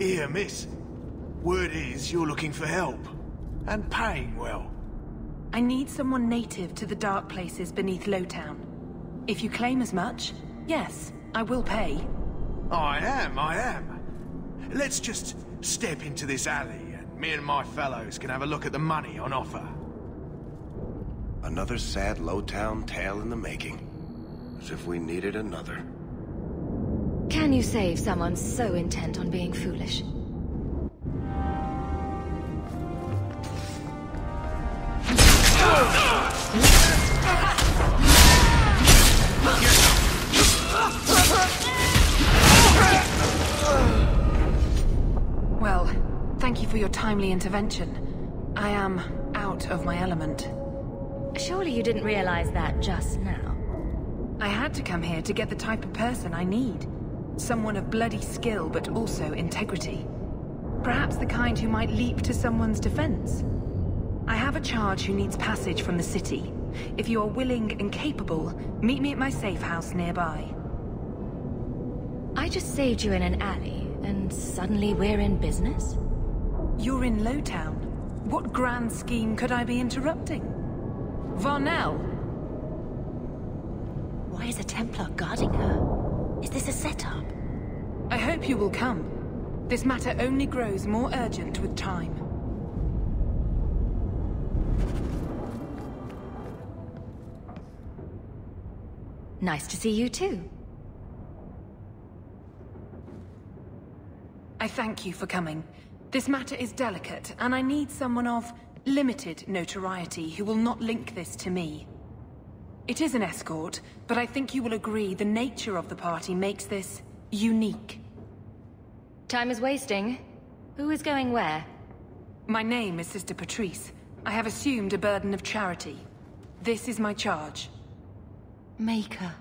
Here, miss. Word is you're looking for help. And paying well. I need someone native to the dark places beneath Lowtown. If you claim as much, yes, I will pay. I am. Let's just step into this alley, and me and my fellows can have a look at the money on offer. Another sad Lowtown tale in the making. As if we needed another. Can you save someone so intent on being foolish? Well, thank you for your timely intervention. I am out of my element. Surely you didn't realize that just now. I had to come here to get the type of person I need. Someone of bloody skill, but also integrity. Perhaps the kind who might leap to someone's defense. I have a charge who needs passage from the city. If you are willing and capable, meet me at my safe house nearby. I just saved you in an alley, and suddenly we're in business? You're in Lowtown. What grand scheme could I be interrupting? Varnell! Why is a Templar guarding her? Is this a setup? I hope you will come. This matter only grows more urgent with time. Nice to see you too. I thank you for coming. This matter is delicate, and I need someone of limited notoriety who will not link this to me. It is an escort, but I think you will agree the nature of the party makes this unique. Time is wasting. Who is going where? My name is Sister Patrice. I have assumed a burden of charity. This is my charge. Maker.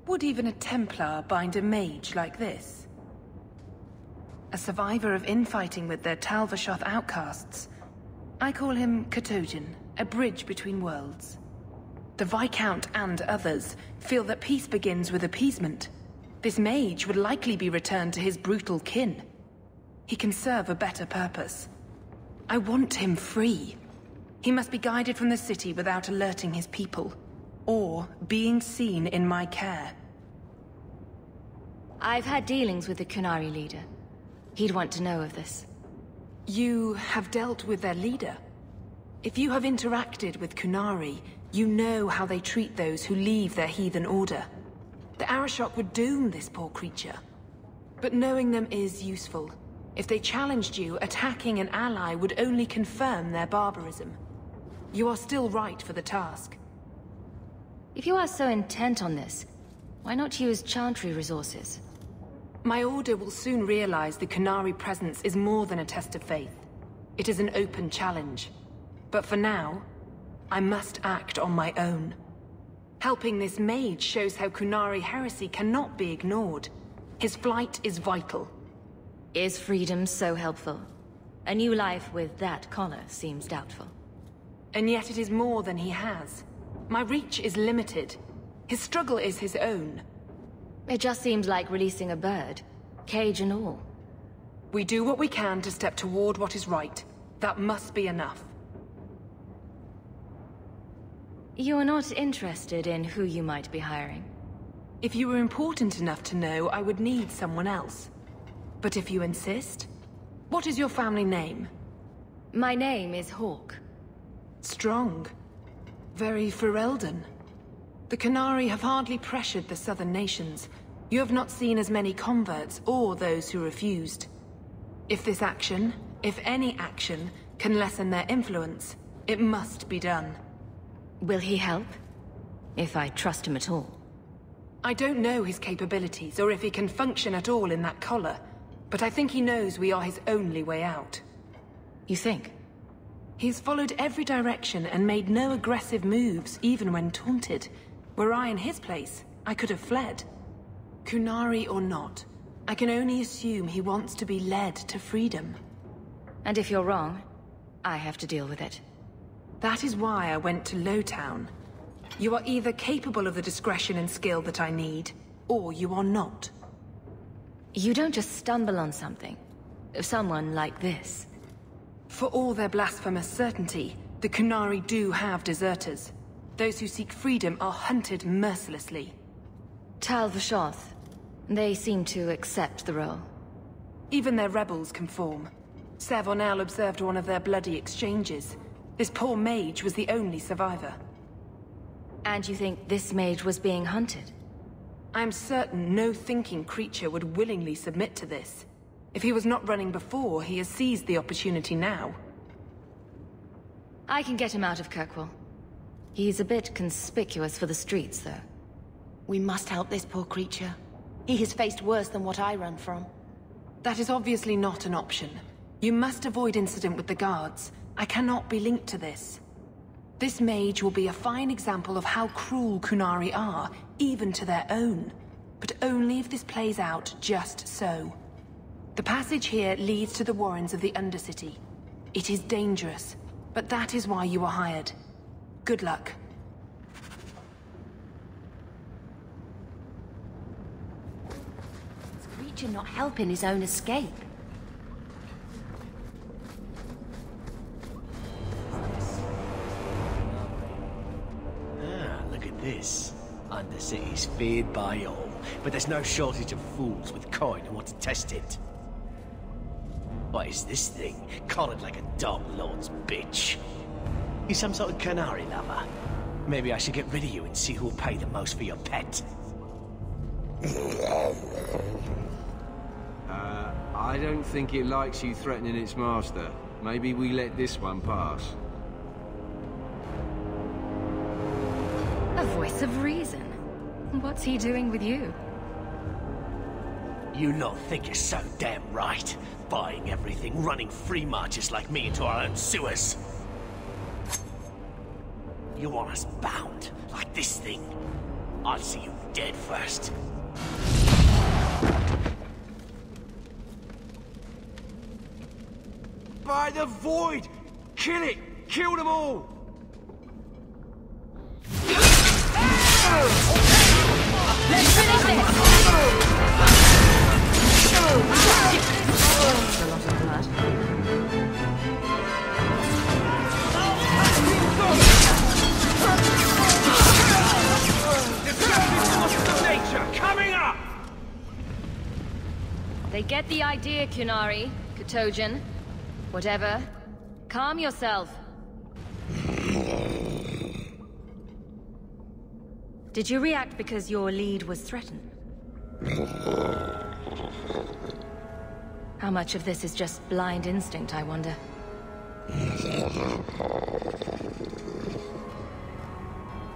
Would even a Templar bind a mage like this? A survivor of infighting with their Talvashoth outcasts. I call him Katojan, a bridge between worlds. The Viscount and others feel that peace begins with appeasement. This mage would likely be returned to his brutal kin. He can serve a better purpose. I want him free. He must be guided from the city without alerting his people, or being seen in my care. I've had dealings with the Qunari leader. He'd want to know of this. You have dealt with their leader? If you have interacted with Qunari, you know how they treat those who leave their heathen order. The Arashok would doom this poor creature. But knowing them is useful. If they challenged you, attacking an ally would only confirm their barbarism. You are still right for the task. If you are so intent on this, why not use Chantry resources? My order will soon realize the Qunari presence is more than a test of faith. It is an open challenge. But for now, I must act on my own. Helping this mage shows how Qunari heresy cannot be ignored. His flight is vital. Is freedom so helpful? A new life with that collar seems doubtful. And yet it is more than he has. My reach is limited. His struggle is his own. It just seems like releasing a bird, cage and all. We do what we can to step toward what is right. That must be enough. You are not interested in who you might be hiring? If you were important enough to know, I would need someone else. But if you insist, what is your family name? My name is Hawk. Strong. Very Ferelden. The Qunari have hardly pressured the southern nations. You have not seen as many converts or those who refused. If this action, if any action, can lessen their influence, it must be done. Will he help? If I trust him at all. I don't know his capabilities, or if he can function at all in that collar, but I think he knows we are his only way out. You think? He's followed every direction and made no aggressive moves, even when taunted. Were I in his place, I could have fled. Qunari or not, I can only assume he wants to be led to freedom. And if you're wrong, I have to deal with it. That is why I went to Lowtown. You are either capable of the discretion and skill that I need, or you are not. You don't just stumble on something. of someone like this. For all their blasphemous certainty, the Qunari do have deserters. Those who seek freedom are hunted mercilessly. Tal Vashoth, they seem to accept the role. Even their rebels conform. Savonel observed one of their bloody exchanges. This poor mage was the only survivor. And you think this mage was being hunted? I'm certain no thinking creature would willingly submit to this. If he was not running before, he has seized the opportunity now. I can get him out of Kirkwall. He's a bit conspicuous for the streets, though. We must help this poor creature. He has faced worse than what I run from. That is obviously not an option. You must avoid incident with the guards. I cannot be linked to this. This mage will be a fine example of how cruel Qunari are, even to their own. But only if this plays out just so. The passage here leads to the warrens of the Undercity. It is dangerous, but that is why you were hired. Good luck. This creature not helping his own escape. Look at this. Undercity's feared by all, but there's no shortage of fools with coin who want to test it. What is this thing? Collared like a dog lord's bitch. You some sort of Qunari lover? Maybe I should get rid of you and see who'll pay the most for your pet. I don't think it likes you threatening its master. Maybe we let this one pass. A voice of reason. What's he doing with you? You lot think you're so damn right. Buying everything, running free marches like me into our own sewers. You want us bound, like this thing? I'll see you dead first. By the void! Kill it! Kill them all! Let's finish this! That's a lot of blood. Coming up! They get the idea, Qunari, Katojan. Whatever. Calm yourself. Did you react because your lead was threatened? How much of this is just blind instinct, I wonder?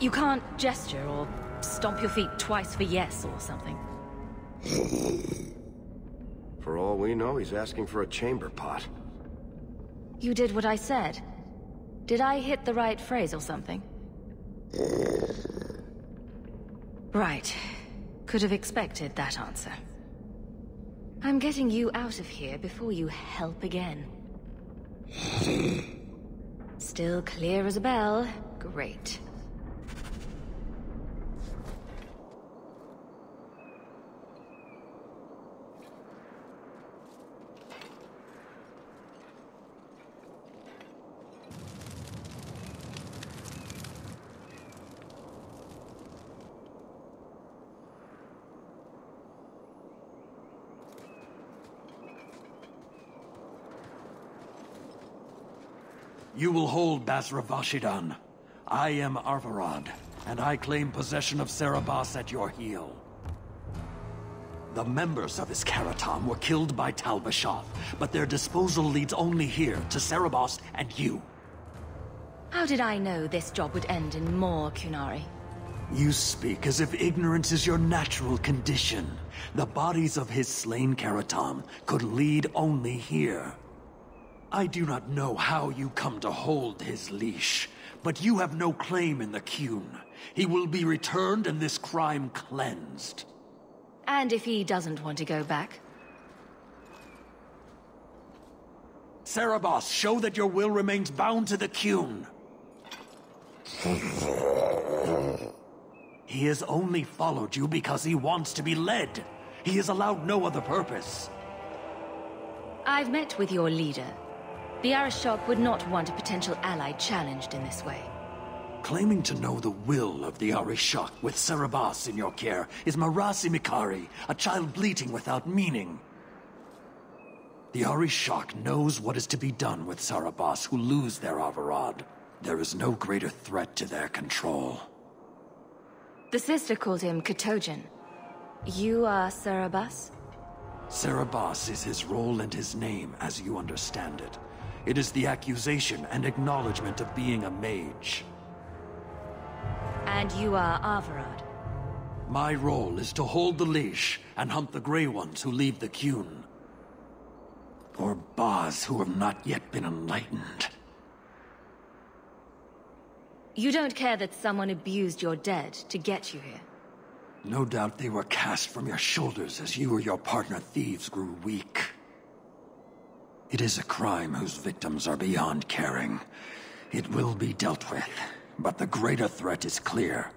You can't gesture or stomp your feet twice for yes or something. For all we know, he's asking for a chamber pot. You did what I said. Did I hit the right phrase or something? Right. Could have expected that answer. I'm getting you out of here before you help again. Still clear as a bell. Great. You will hold Basra Vashidan. I am Arvarad, and I claim possession of Serabas at your heel. The members of Iskaratam were killed by Tal Vashoth, but their disposal leads only here, to Serabas and you. How did I know this job would end in more Qunari? You speak as if ignorance is your natural condition. The bodies of his slain Karatam could lead only here. I do not know how you come to hold his leash, but you have no claim in the Qun. He will be returned and this crime cleansed. And if he doesn't want to go back? Serabas, show that your will remains bound to the Qun. He has only followed you because he wants to be led. He has allowed no other purpose. I've met with your leader. The Arishok would not want a potential ally challenged in this way. Claiming to know the will of the Arishok with Cerebas in your care is Marasi Mikari, a child bleating without meaning. The Arishok knows what is to be done with Cerebas who lose their Avarad. There is no greater threat to their control. The sister called him Katojan. You are Cerebas? Cerebas is his role and his name, as you understand it. It is the accusation and acknowledgement of being a mage. And you are Avarad? My role is to hold the leash and hunt the Grey Ones who leave the Qun. Or Baz who have not yet been enlightened. You don't care that someone abused your dead to get you here? No doubt they were cast from your shoulders as you or your partner thieves grew weak. It is a crime whose victims are beyond caring. It will be dealt with, but the greater threat is clear.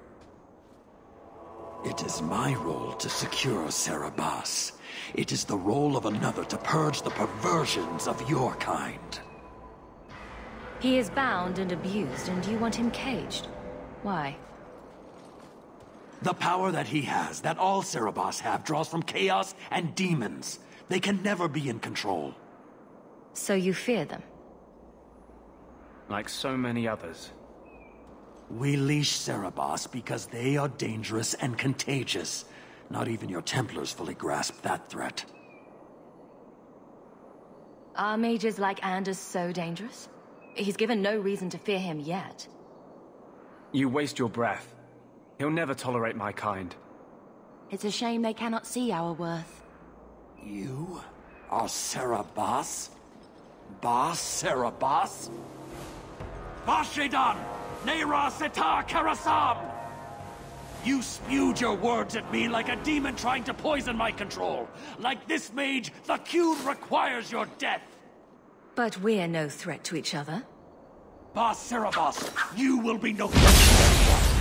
It is my role to secure Cerebas. It is the role of another to purge the perversions of your kind. He is bound and abused, and you want him caged. Why? The power that he has, that all Cerebas have, draws from chaos and demons. They can never be in control. So you fear them? Like so many others. We leash Cerebas because they are dangerous and contagious. Not even your Templars fully grasp that threat. Are mages like Anders so dangerous? He's given no reason to fear him yet. You waste your breath. He'll never tolerate my kind. It's a shame they cannot see our worth. You are Cerebas? Bas Cerebas? Bashedan! Neira Setar Karasam! You spewed your words at me like a demon trying to poison my control. Like this mage, the Qun requires your death! But we're no threat to each other. Bas Cerebas, you will be no threat to anyone!